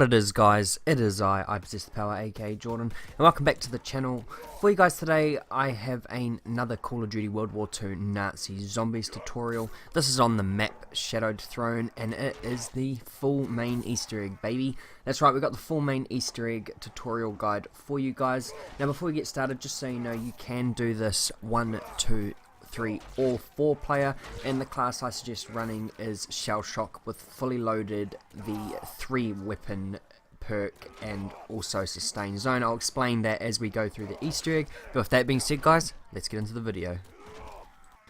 What it is, guys, it is I possess the power, aka Jordan, and welcome back to the channel. For you guys today, I have another Call of Duty World War II Nazi Zombies tutorial. This is on the map Shadowed Throne, and it is the full main Easter egg, baby. That's right, we've got the full main Easter egg tutorial guide for you guys. Now before we get started, just so you know, you can do this 1, 2, 3 or 4 player, and the class I suggest running is Shell Shock with fully loaded the 3 weapon perk and also sustain zone. I'll explain that as we go through the Easter egg, but with that being said, guys, let's get into the video.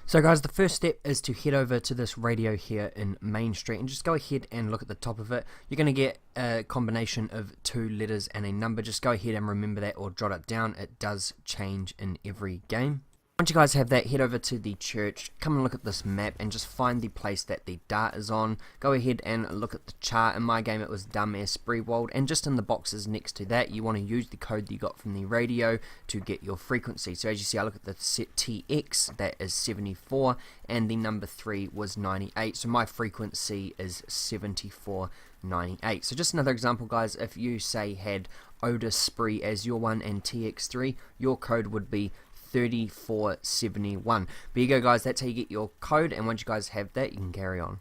So guys, the first step is to head over to this radio here in Main Street and just go ahead and look at the top of it. You're going to get a combination of 2 letters and a number. Just go ahead and remember that or jot it down. It does change in every game. Once you guys have that, head over to the church, come and look at this map and just find the place that the dart is on. Go ahead and look at the chart. In my game it was Dumbass Spreewald, and just in the boxes next to that you want to use the code that you got from the radio to get your frequency. So as you see, I look at the set TX, that is 74, and the number 3 was 98, so my frequency is 7498. So just another example, guys, if you say had Otis Spree as your one and TX3, your code would be 3471. But you go, guys, that's how you get your code, and once you guys have that, you can carry on.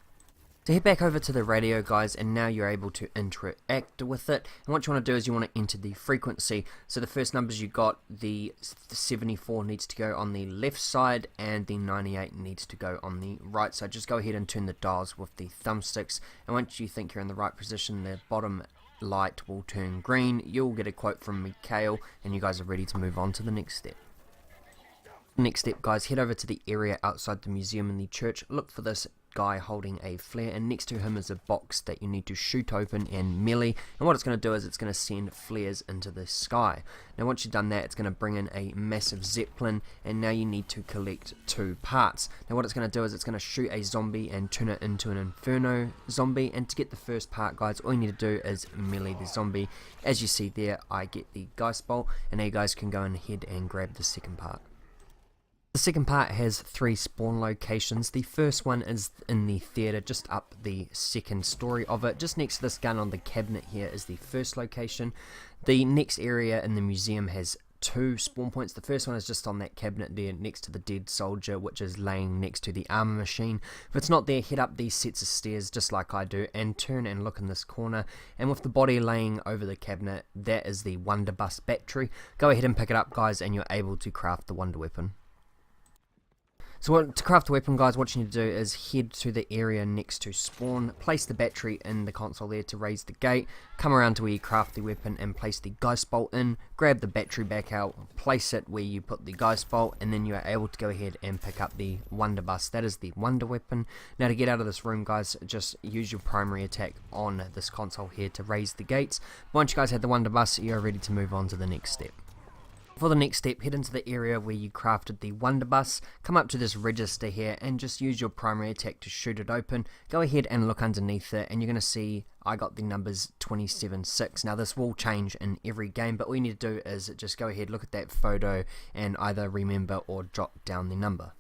So head back over to the radio, guys, and now you're able to interact with it. And what you want to do is you want to enter the frequency. So the first numbers you got, the 74 needs to go on the left side and the 98 needs to go on the right side. Just go ahead and turn the dials with the thumbsticks, and once you think you're in the right position, the bottom light will turn green. You'll get a quote from Mikhail, and you guys are ready to move on to the next step. Next step, guys, head over to the area outside the museum and the church. Look for this guy holding a flare, and next to him is a box that you need to shoot open and melee. And what it's going to do is it's going to send flares into the sky. Now once you've done that, it's going to bring in a massive zeppelin, and now you need to collect 2 parts. Now what it's going to do is it's going to shoot a zombie and turn it into an inferno zombie, and to get the first part, guys, all you need to do is melee the zombie. As you see there, I get the Geist Bolt, and now you guys can go ahead and grab the second part. The second part has 3 spawn locations. The first one is in the theatre, just up the second story of it. Just next to this gun on the cabinet here is the first location. The next area in the museum has 2 spawn points. The first one is just on that cabinet there next to the dead soldier, which is laying next to the armor machine. If it's not there, head up these sets of stairs just like I do and turn and look in this corner, and with the body laying over the cabinet, that is the Wonder Bus battery. Go ahead and pick it up, guys, and you're able to craft the Wonder Weapon. So to craft the weapon, guys, what you need to do is head to the area next to spawn, place the battery in the console there to raise the gate, come around to where you craft the weapon and place the Geist Bolt in, grab the battery back out, place it where you put the Geist Bolt, and then you are able to go ahead and pick up the Wonder Bus. That is the Wonder Weapon. Now to get out of this room, guys, just use your primary attack on this console here to raise the gates. Once you guys have the Wonder Bus, you're ready to move on to the next step. For the next step, head into the area where you crafted the Wonder Bus, come up to this register here and just use your primary attack to shoot it open. Go ahead and look underneath it, and you're going to see I got the numbers 276. Now this will change in every game, but all you need to do is just go ahead, look at that photo, and either remember or jot down the number.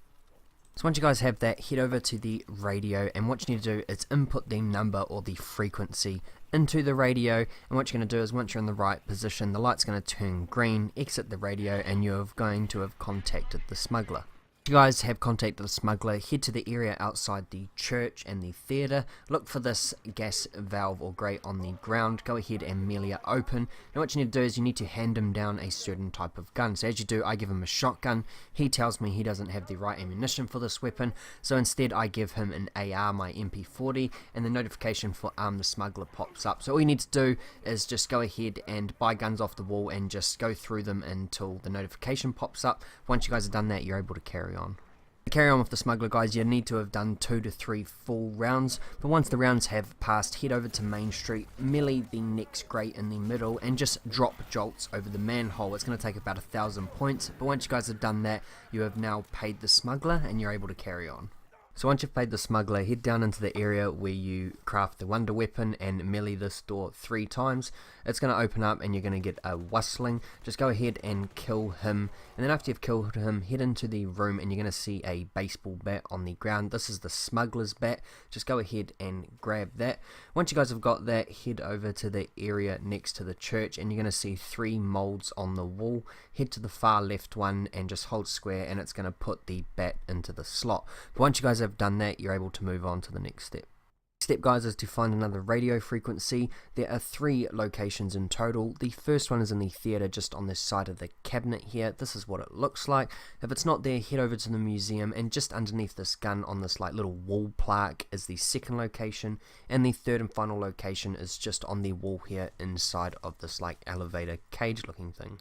So once you guys have that, head over to the radio, and what you need to do is input the number or the frequency into the radio, and what you're going to do is once you're in the right position, the light's going to turn green, exit the radio, and you're going to have contacted the smuggler. If you guys have contacted the smuggler, head to the area outside the church and the theatre, look for this gas valve or grate on the ground, go ahead and melee it open. Now what you need to do is you need to hand him down a certain type of gun. So as you do, I give him a shotgun. He tells me he doesn't have the right ammunition for this weapon, so instead I give him an AR, my MP40, and the notification for arm the smuggler pops up. So all you need to do is just go ahead and buy guns off the wall and just go through them until the notification pops up. Once you guys have done that, you're able to carry on. To carry on with the smuggler, guys, you need to have done 2 to 3 full rounds, but once the rounds have passed, head over to Main Street, melee the next grate in the middle, and just drop jolts over the manhole. It's going to take about 1,000 points, but once you guys have done that, you have now paid the smuggler and you're able to carry on. So once you've played the smuggler, head down into the area where you craft the wonder weapon and melee this door 3 times. It's going to open up and you're going to get a whistling. Just go ahead and kill him, and then after you've killed him, head into the room and you're going to see a baseball bat on the ground. This is the smuggler's bat. Just go ahead and grab that. Once you guys have got that, head over to the area next to the church and you're going to see 3 molds on the wall. Head to the far left one and just hold square and it's going to put the bat into the slot. But once you guys have done that, you're able to move on to the next step. Step, guys, is to find another radio frequency. There are 3 locations in total. The first one is in the theater, just on this side of the cabinet here. This is what it looks like. If it's not there, head over to the museum, and just underneath this gun on this like little wall plaque is the second location, and the third and final location is just on the wall here inside of this like elevator cage looking thing.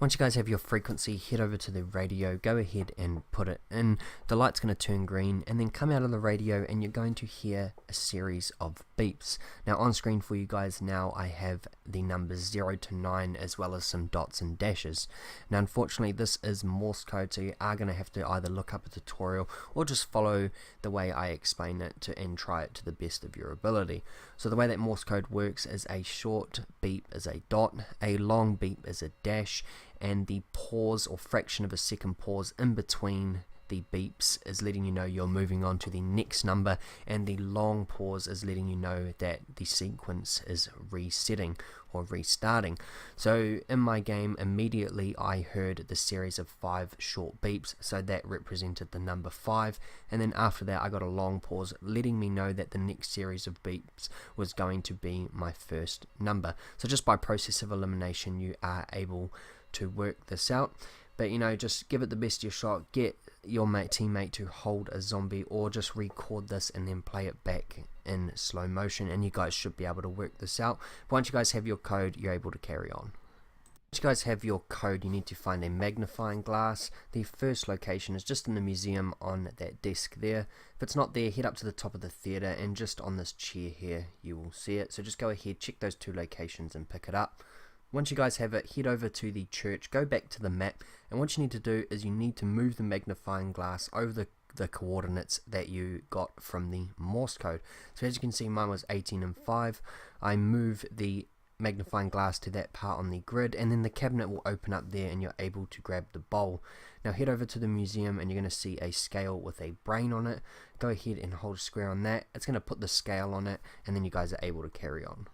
Once you guys have your frequency, head over to the radio, go ahead and put it in. The light's going to turn green and then come out of the radio and you're going to hear a series of beeps. Now on screen for you guys now I have the numbers 0 to 9 as well as some dots and dashes. Now unfortunately this is Morse code, so you are going to have to either look up a tutorial or just follow the way I explain it and try it to the best of your ability. So the way that Morse code works is a short beep is a dot, a long beep is a dash, and the pause or fraction of a second pause in between the beeps is letting you know you're moving on to the next number, and the long pause is letting you know that the sequence is resetting or restarting. So in my game, immediately I heard the series of 5 short beeps, so that represented the number 5, and then after that I got a long pause letting me know that the next series of beeps was going to be my first number. So just by process of elimination you are able to work this out. But you know, just give it the best of your shot, get your teammate to hold a zombie, or just record this and then play it back in slow motion, and you guys should be able to work this out. But once you guys have your code, you're able to carry on. Once you guys have your code, you need to find a magnifying glass. The first location is just in the museum on that desk there. If it's not there, head up to the top of the theater and just on this chair here you will see it. So just go ahead, check those 2 locations and pick it up. Once you guys have it, head over to the church, go back to the map, and what you need to do is you need to move the magnifying glass over the coordinates that you got from the Morse code. So as you can see, mine was 18 and 5. I move the magnifying glass to that part on the grid, and then the cabinet will open up there and you're able to grab the bowl. Now head over to the museum and you're going to see a scale with a brain on it. Go ahead and hold square on that. It's going to put the scale on it, and then you guys are able to carry on.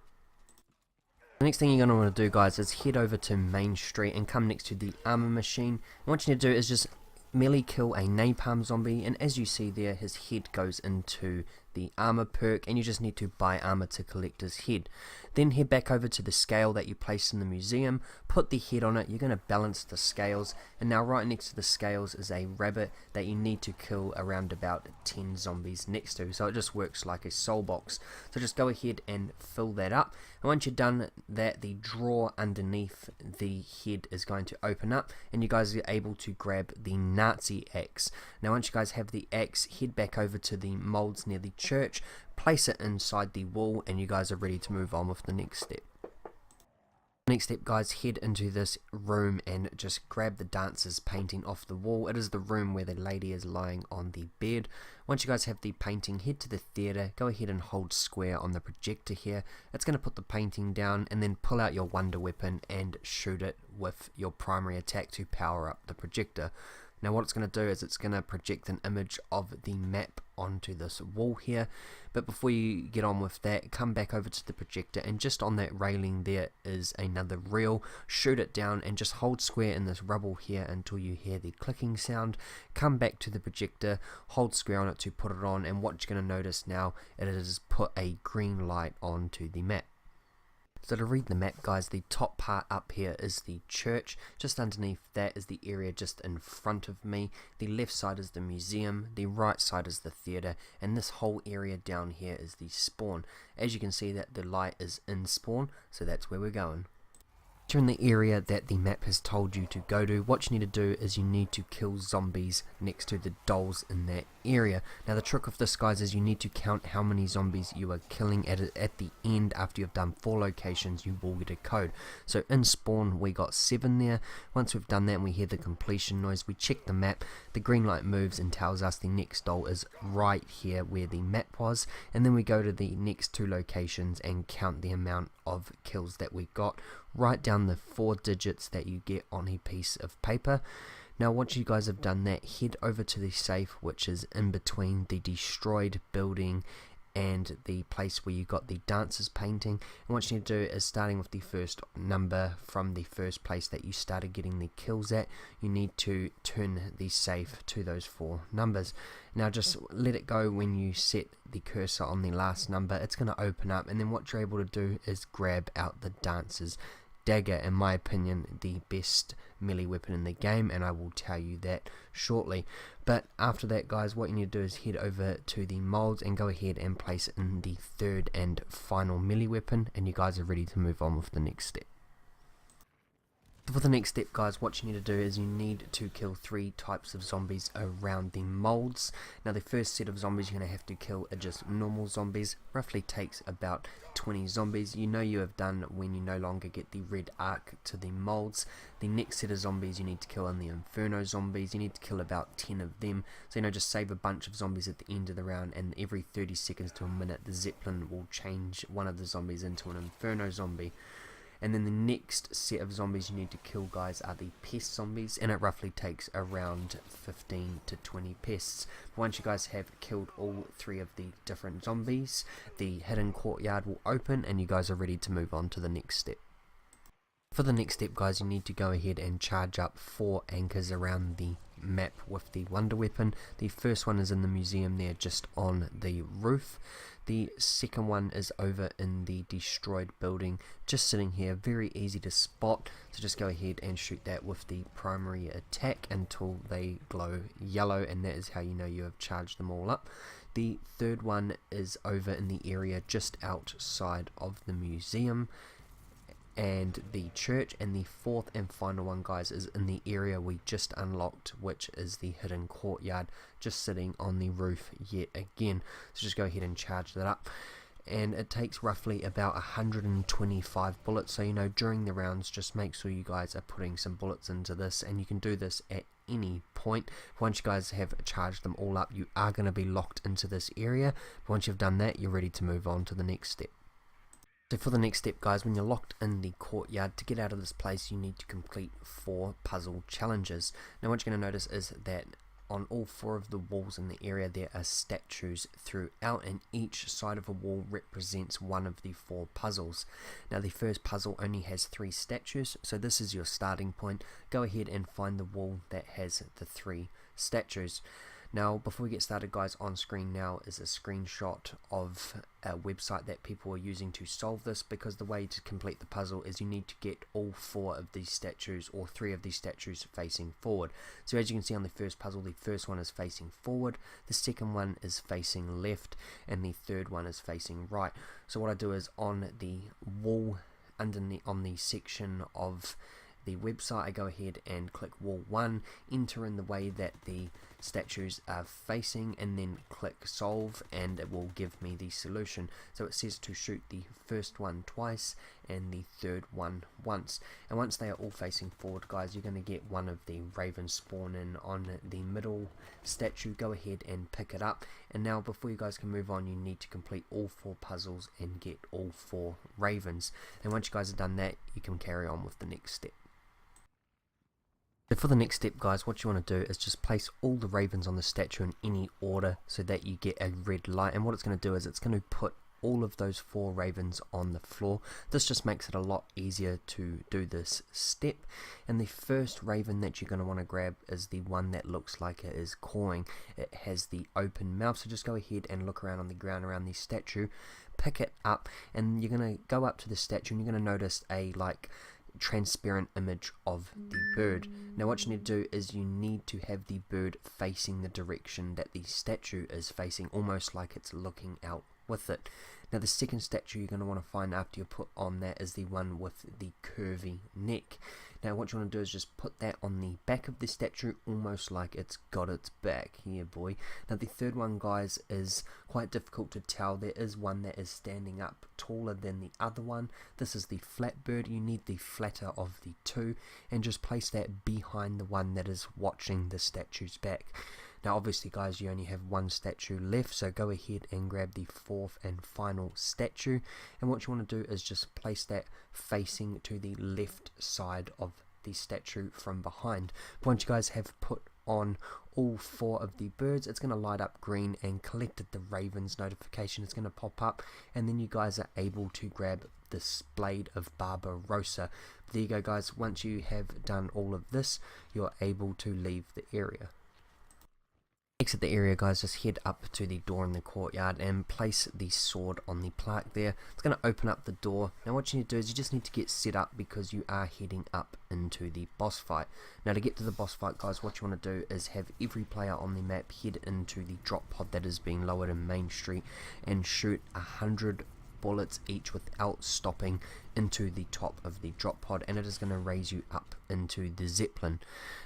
The next thing you're going to want to do, guys, is head over to Main Street and come next to the armor machine. And what you need to do is just merely kill a napalm zombie, and as you see there, his head goes into the armor perk, and you just need to buy armor to collect his head. Then head back over to the scale that you placed in the museum, put the head on it, you're going to balance the scales, and now right next to the scales is a rabbit that you need to kill around about 10 zombies next to, so it just works like a soul box. So just go ahead and fill that up, and once you're done that, the drawer underneath the head is going to open up, and you guys are able to grab the Nazi axe. Now once you guys have the axe, head back over to the molds near the church, place it inside the wall, and you guys are ready to move on with the next step. Next step, guys, head into this room and just grab the dancer's painting off the wall. It is the room where the lady is lying on the bed. Once you guys have the painting, head to the theater, go ahead and hold square on the projector here. It's going to put the painting down, and then pull out your wonder weapon and shoot it with your primary attack to power up the projector. Now what it's going to do is it's going to project an image of the map onto this wall here, but before you get on with that, come back over to the projector, and just on that railing there is another reel. Shoot it down and just hold square in this rubble here until you hear the clicking sound. Come back to the projector, hold square on it to put it on, and what you're going to notice now, it is put a green light onto the map. So to read the map, guys, the top part up here is the church, just underneath that is the area just in front of me, the left side is the museum, the right side is the theatre, and this whole area down here is the spawn. As you can see that the light is in spawn, so that's where we're going. You're in the area that the map has told you to go to. What you need to do is you need to kill zombies next to the dolls in that area. Now the trick of this, guys, is you need to count how many zombies you are killing. At the end, after you've done 4 locations, you will get a code. So in spawn we got 7 there. Once we've done that and we hear the completion noise, we check the map. The green light moves and tells us the next doll is right here where the map was, and then we go to the next 2 locations and count the amount of kills that we got. Write down the 4 digits that you get on a piece of paper. Now once you guys have done that, head over to the safe, which is in between the destroyed building and the place where you got the dancers painting. And what you need to do is, starting with the first number from the first place that you started getting the kills at, you need to turn the safe to those 4 numbers. Now just let it go. When you set the cursor on the last number, it's going to open up, and then what you're able to do is grab out the dancers dagger. In my opinion, the best melee weapon in the game, and I will tell you that shortly. But after that, guys, what you need to do is head over to the molds and go ahead and place in the 3rd and final melee weapon, and you guys are ready to move on with the next step. For the next step, guys, what you need to do is you need to kill 3 types of zombies around the molds. Now the first set of zombies you're going to have to kill are just normal zombies. Roughly takes about 20 zombies. You know you have done when you no longer get the red arc to the molds. The next set of zombies you need to kill are the inferno zombies. You need to kill about 10 of them. So just save a bunch of zombies at the end of the round, and every 30 seconds to a minute the zeppelin will change one of the zombies into an inferno zombie. And then the next set of zombies you need to kill, guys, are the pest zombies, and it roughly takes around 15 to 20 pests. Once you guys have killed all 3 of the different zombies, the hidden courtyard will open and you guys are ready to move on to the next step. For the next step, guys, you need to go ahead and charge up 4 anchors around the map with the wonder weapon. The first one is in the museum there, just on the roof. The second one is over in the destroyed building, just sitting here, very easy to spot. So just go ahead and shoot that with the primary attack until they glow yellow, and that is how you know you have charged them all up. The third one is over in the area just outside of the museum and the church, and the 4th and final one, guys, is in the area we just unlocked, which is the hidden courtyard, just sitting on the roof yet again. So just go ahead and charge that up, and it takes roughly about 125 bullets. So during the rounds, just make sure you guys are putting some bullets into this, and you can do this at any point. Once you guys have charged them all up, you are going to be locked into this area. But once you've done that, you're ready to move on to the next step. So for the next step, guys, when you're locked in the courtyard, to get out of this place you need to complete 4 puzzle challenges. Now what you're going to notice is that on all 4 of the walls in the area there are statues throughout, and each side of a wall represents one of the 4 puzzles. Now the first puzzle only has 3 statues, so this is your starting point. Go ahead and find the wall that has the 3 statues. Now before we get started, guys, on screen now is a screenshot of a website that people are using to solve this, because the way to complete the puzzle is you need to get all 4 of these statues, or 3 of these statues, facing forward. So as you can see on the first puzzle, the first one is facing forward, the second one is facing left, and the third one is facing right. So what I do is on the wall on the section of the website, I go ahead and click wall 1, enter in the way that the statues are facing, and then click solve, and it will give me the solution. So it says to shoot the first one twice and the third one once, and once they are all facing forward, guys, you're going to get one of the ravens spawn in on the middle statue. Go ahead and pick it up, and now before you guys can move on, you need to complete all 4 puzzles and get all 4 ravens, and once you guys have done that, you can carry on with the next step. So for the next step, guys, what you want to do is just place all the ravens on the statue in any order so that you get a red light, and what it's going to do is it's going to put all of those 4 ravens on the floor. This just makes it a lot easier to do this step, and the first raven that you're going to want to grab is the one that looks like it is cawing. It has the open mouth, so just go ahead and look around on the ground around the statue, pick it up, and you're going to go up to the statue and you're going to notice a transparent image of the bird. Now what you need to do is you need to have the bird facing the direction that the statue is facing, almost like it's looking out with it. Now the second statue you're going to want to find after you put on that is the one with the curvy neck. Now what you want to do is just put that on the back of the statue, almost like it's got its back. Yeah boy. Now the third one, guys, is quite difficult to tell. There is one that is standing up taller than the other one. This is the flat bird. You need the flatter of the two, and just place that behind the one that is watching the statue's back. Now obviously, guys, you only have one statue left, so go ahead and grab the fourth and final statue, and what you want to do is just place that facing to the left side of the statue from behind. Once you guys have put on all four of the birds, it's going to light up green, and collected the ravens notification is going to pop up, and then you guys are able to grab this blade of Barbarossa. There you go, guys. Once you have done all of this, you're able to leave the area. Exit the area, guys. Just head up to the door in the courtyard and place the sword on the plaque there. It's going to open up the door. Now what you need to do is you just need to get set up, because you are heading up into the boss fight. Now to get to the boss fight, guys, what you want to do is have every player on the map head into the drop pod that is being lowered in Main Street and shoot 100 bullets each without stopping into the top of the drop pod, and it is going to raise you up into the Zeppelin.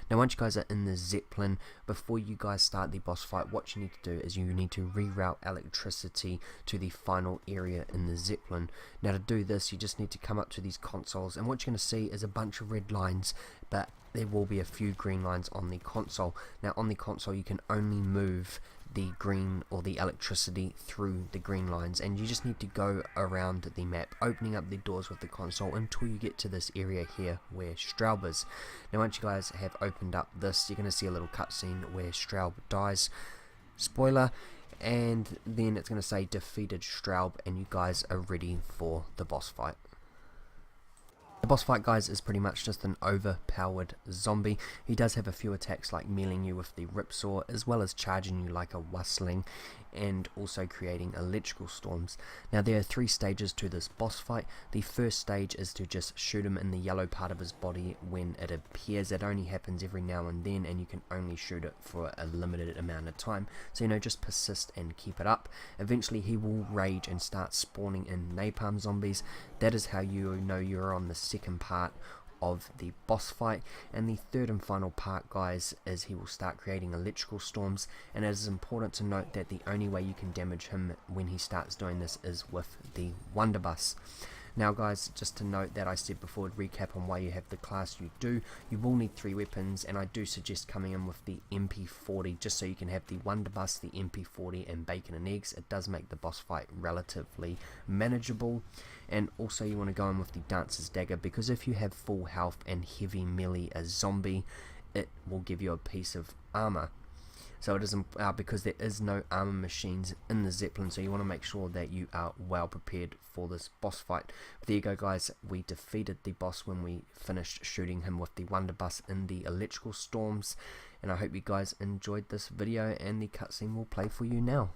Now once you guys are in the Zeppelin, before you guys start the boss fight, what you need to do is you need to reroute electricity to the final area in the Zeppelin. Now to do this, you just need to come up to these consoles, and what you're going to see is a bunch of red lines, but there will be a few green lines on the console. Now on the console you can only move the green or the electricity through the green lines, and you just need to go around the map opening up the doors with the console until you get to this area here where Straub is. Now once you guys have opened up this, you're going to see a little cutscene where Straub dies, spoiler, and then it's going to say defeated Straub, and you guys are ready for the boss fight. The boss fight, guys, is pretty much just an overpowered zombie. He does have a few attacks like mealing you with the ripsaw, as well as charging you like a whistling, and also creating electrical storms. Now there are 3 stages to this boss fight. The first stage is to just shoot him in the yellow part of his body when it appears. It only happens every now and then, and you can only shoot it for a limited amount of time. So just persist and keep it up. Eventually he will rage and start spawning in napalm zombies. That is how you know you're on the second part of the boss fight. And the third and final part, guys, is he will start creating electrical storms, and it is important to note that the only way you can damage him when he starts doing this is with the Wonderbus. Now guys, just to note that I said before, to recap on why you have the class you do, you will need 3 weapons, and I do suggest coming in with the MP40 just so you can have the Wonderbus, the MP40 and bacon and eggs. It does make the boss fight relatively manageable. And also you want to go in with the Dancer's Dagger, because if you have full health and heavy melee as zombie, it will give you a piece of armor. So it is because there is no armor machines in the Zeppelin, so you want to make sure that you are well prepared for this boss fight. But there you go, guys, we defeated the boss when we finished shooting him with the Wonderbus in the electrical storms, and I hope you guys enjoyed this video, and the cutscene will play for you now.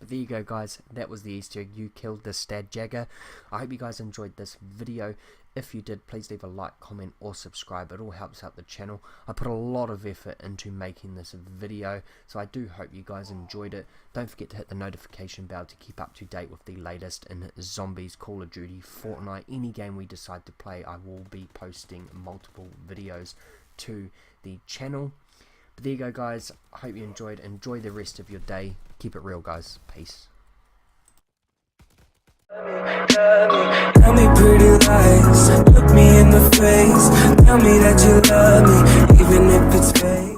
But there you go, guys, that was the Easter egg. You killed the Stad Jagger. I hope you guys enjoyed this video. If you did, please leave a like, comment or subscribe. It all helps out the channel. I put a lot of effort into making this video, so I do hope you guys enjoyed it. Don't forget to hit the notification bell to keep up to date with the latest in zombies, Call of Duty, Fortnite, any game we decide to play. I will be posting multiple videos to the channel. But there you go, guys. I hope you enjoyed. Enjoy the rest of your day. Keep it real, guys. Peace. love me. Tell me pretty lies, look me in the face. Tell me that you love me, even if it's fake.